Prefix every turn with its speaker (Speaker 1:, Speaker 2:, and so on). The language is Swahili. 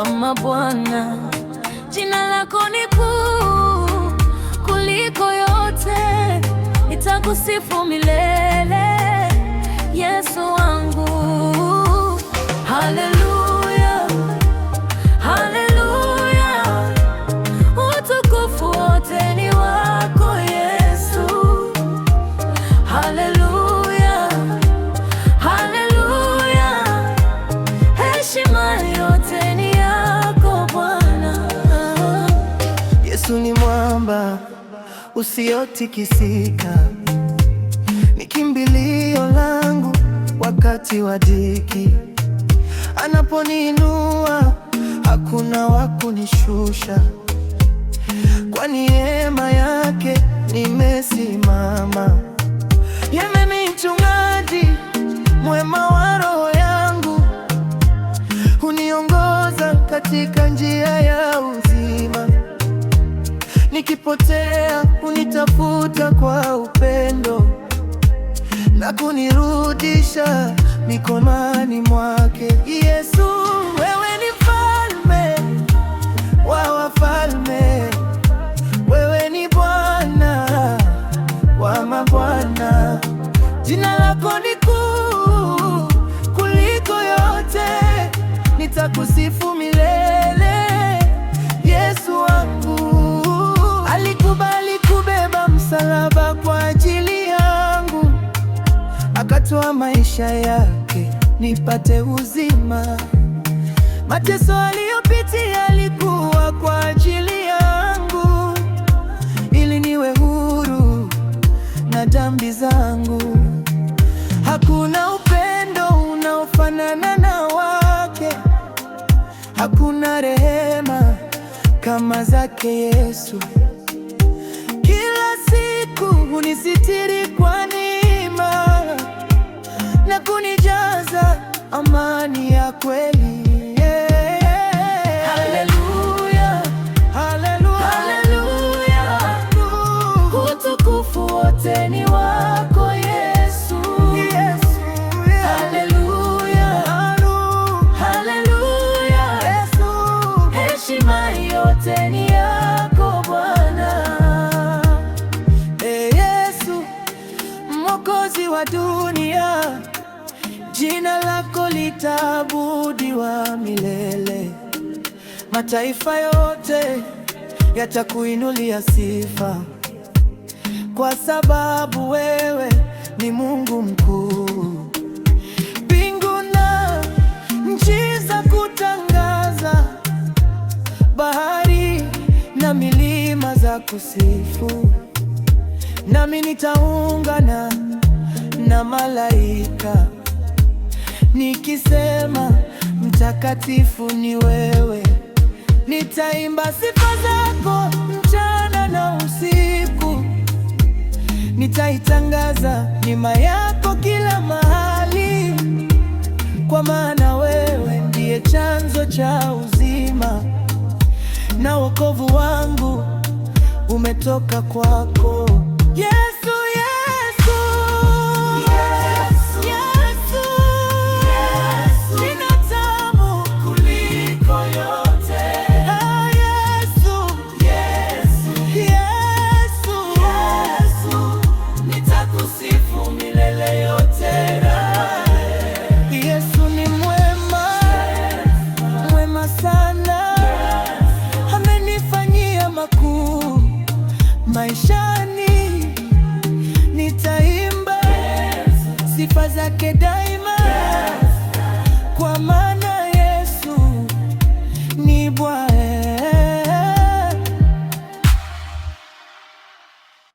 Speaker 1: wa mabwana. Jina lako ni kuu kuliko yote, nitakusifu milele, Yesu wangu. Haleluya, haleluya, utukufu wote ni wako Yesu. Haleluya, haleluya, heshima yote ni yako Bwana.
Speaker 2: Yesu ni mwamba usiotikisika, ni kimbilio langu wakati wa dhiki. Anaponiinua hakuna wa kunishusha, kwa neema yake nimesimama. Yeye ni mchungaji mwema wa roho yangu, huniongoza katika njia ya uzima. Nikipotea hunitafuta kwa upendo na kunirudisha mikononi mwake. Yesu, wewe ni mfalme wa wafalme, wewe ni Bwana wa mabwana. Jina lako ni kuu kuliko yote, nitakusifu milele, Yesu wangu. Alikubali kubeba msalaba kwa ajili yangu, akatoa maisha yake nipate uzima. Mateso aliyopitia alikuwa kwa ajili yangu, ili niwe huru na dhambi zangu. Hakuna upendo unaofanana na wake, hakuna rehema kama zake Yesu. Kila siku hunisitiri kwa neema na kunijaza amani ya kweli. Haleluya, haleluya, haleluya, utukufu wote ni wako Yesu. Haleluya, haleluya, heshima yote ni yako Bwana. Yesu, Mwokozi wa dunia, jina lako litaabudiwa milele. Mataifa yote yatakuinulia sifa, kwa sababu wewe ni Mungu mkuu. Mbingu na nchi za kutangaza, bahari na milima za kusifu. Nami nitaungana na malaika nikisema, mtakatifu ni wewe. Nitaimba sifa zako mchana na usiku, nitaitangaza neema yako kila mahali, kwa maana wewe ndiye chanzo cha uzima, na wokovu wangu umetoka kwako Yesu. Maishani nitaimba sifa zake daima.